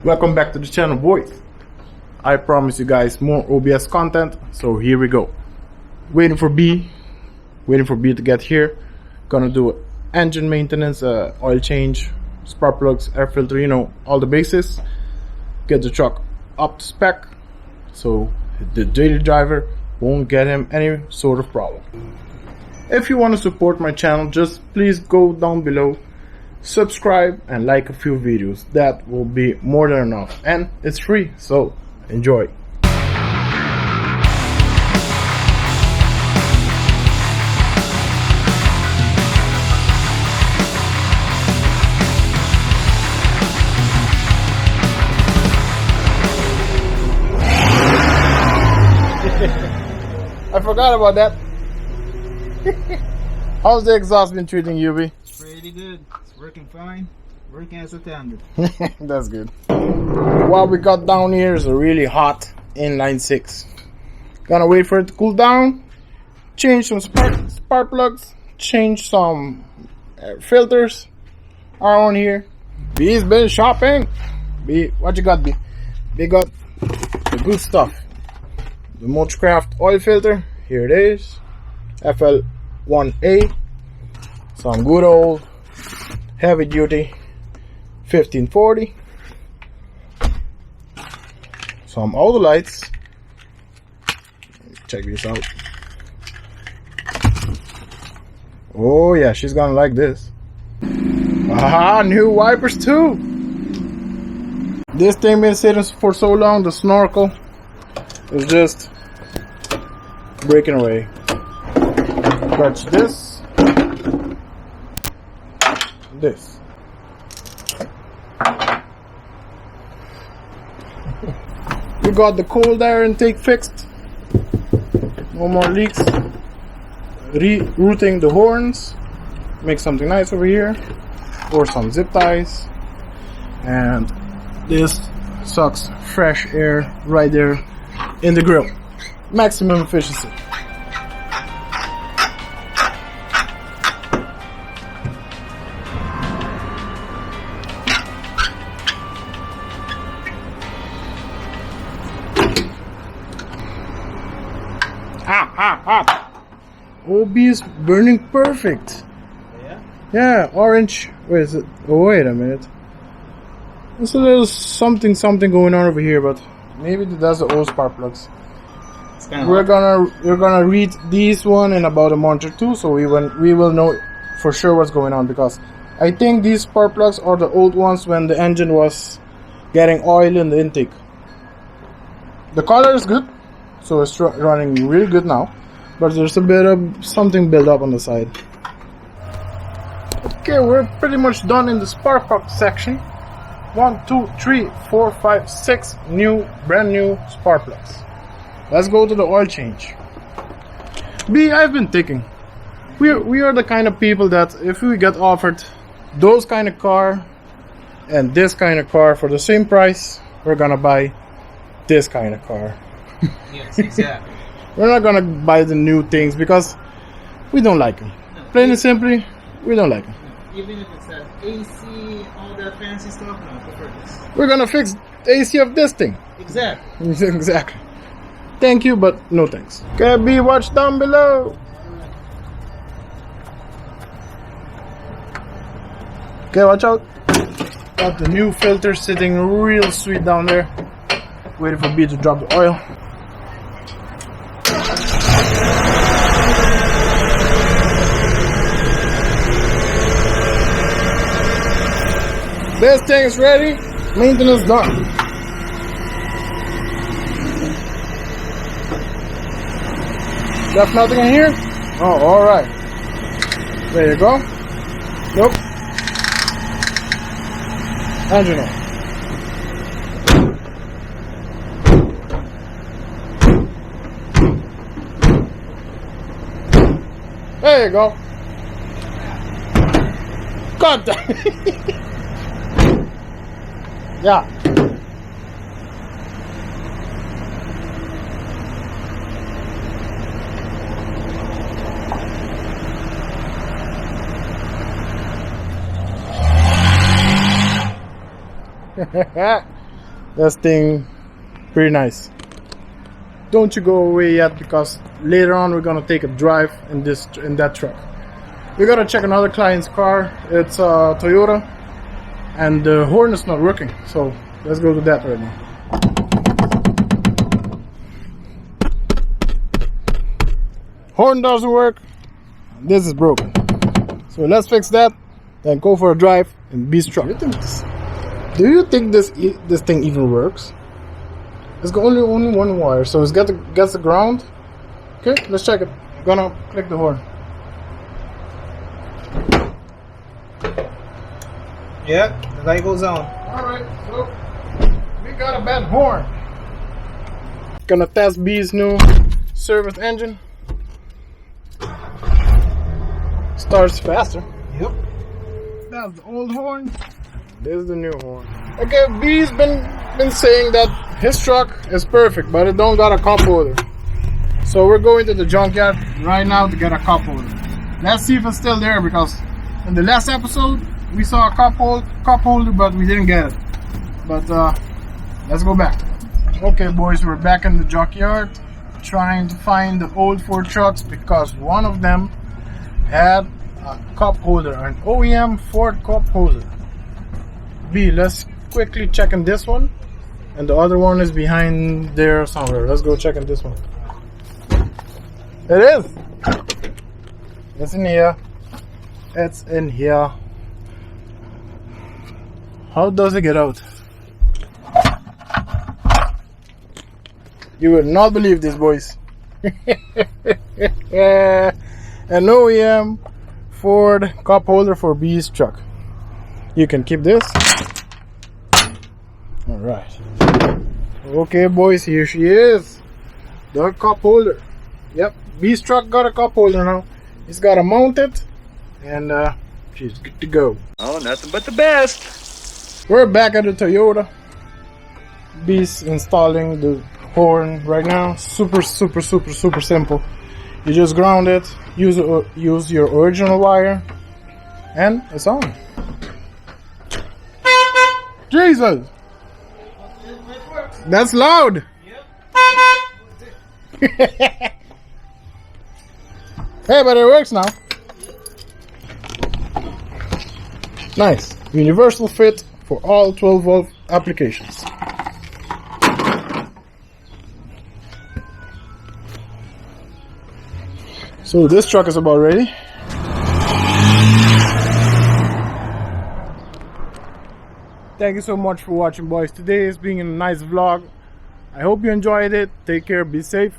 Welcome back to the channel, boys. I promise you guys more OBS content, so here we go. Waiting for B to get here. Gonna do engine maintenance, oil change, spark plugs, air filter, you know, all the basics. Get the truck up to spec so the daily driver won't get him any sort of problem. If you want to support my channel, just please go down below, subscribe and like a few videos. That will be more than enough, and it's free, so enjoy. I forgot about that. How's the exhaust been treating you, B? Pretty good. It's working fine. Working as intended. That's good. What we got down here is a really hot inline 6. Gonna wait for it to cool down. Change some spark plugs. Change some filters around here. B's been shopping. B, what you got, B? B got the good stuff. The Motorcraft oil filter. Here it is. FL1A. Some good old heavy duty 1540. Some auto lights. Check this out. Oh yeah, she's gonna like this. Ah, new wipers too. This thing been sitting for so long, the snorkel is just breaking away. Touch this. This. We got the cold air intake fixed. No more leaks. Rerouting the horns. Make something nice over here. Or some zip ties. And this sucks fresh air right there in the grill. Maximum efficiency. OBS burning perfect. Yeah? Yeah, orange. Wait, is it? Oh, wait a minute. There's a little something going on over here, but maybe that's the old spark plugs. We're gonna read these one in about a month or two, so we will know for sure what's going on, because I think these spark plugs are the old ones when the engine was getting oil in the intake. The color is good, so it's running really good now. But there's a bit of something built up on the side. Okay, we're pretty much done in the spark plug section. 1, 2, 3, 4, 5, 6 brand new spark plugs. Let's go to the oil change. B, I've been thinking. We are the kind of people that if we get offered those kind of car and this kind of car for the same price, we're gonna buy this kind of car. Yes, exactly. We're not gonna buy the new things because we don't like them. No, Plain and simply, we don't like them. Even if it's that AC, all that fancy stuff, no, I prefer this. We're gonna fix the AC of this thing. Exactly. Exactly. Thank you, but no thanks. Okay, B, watch down below. Okay, watch out. Got the new filter sitting real sweet down there. Waiting for B to drop the oil. This thing is ready. Maintenance done. Left nothing in here? Oh, alright. There you go. Nope. Engine oil. There you go. God damn it. Yeah. That thing pretty nice. Don't you go away yet, because later on we're gonna take a drive in that truck. We gotta check another client's car. It's a Toyota, and the horn is not working. So let's go to that right now. Horn doesn't work. This is broken. So let's fix that. Then go for a drive in B's truck. Do you think this thing even works? It's got only one wire, so it's got the ground. Okay, let's check it. I'm gonna click the horn. Yeah, the light goes on. Alright, so we got a bad horn. Gonna test B's new service engine. Starts faster. Yep. That's the old horn. This is the new horn. Okay, B's been saying that his truck is perfect, but it don't got a cup holder. So we're going to the junkyard right now to get a cup holder. Let's see if it's still there, because in the last episode we saw a cup holder, but we didn't get it. But let's go back. Okay, boys, we're back in the junkyard trying to find the old Ford trucks, because one of them had a cup holder, an OEM Ford cup holder. B, let's quickly check in this one, and the other one is behind there somewhere. Let's go check in this one. It is. It's in here. It's in here. How does it get out? You would not believe this, boys. An OEM Ford cup holder for B's truck. You can keep this. Alright. Okay, boys, here she is. The cup holder. Yep, B's truck got a cup holder now. He's got to mount it, and she's good to go. Oh, nothing but the best. We're back at the Toyota. B's installing the horn right now. Super simple. You just ground it, use your original wire, and it's on. Jesus! That's loud! Yep. Hey, but it works now. Nice. Universal fit for all 12-volt applications. So this truck is about ready. Thank you so much for watching, boys. Today has been a nice vlog. I hope you enjoyed it. Take care, be safe.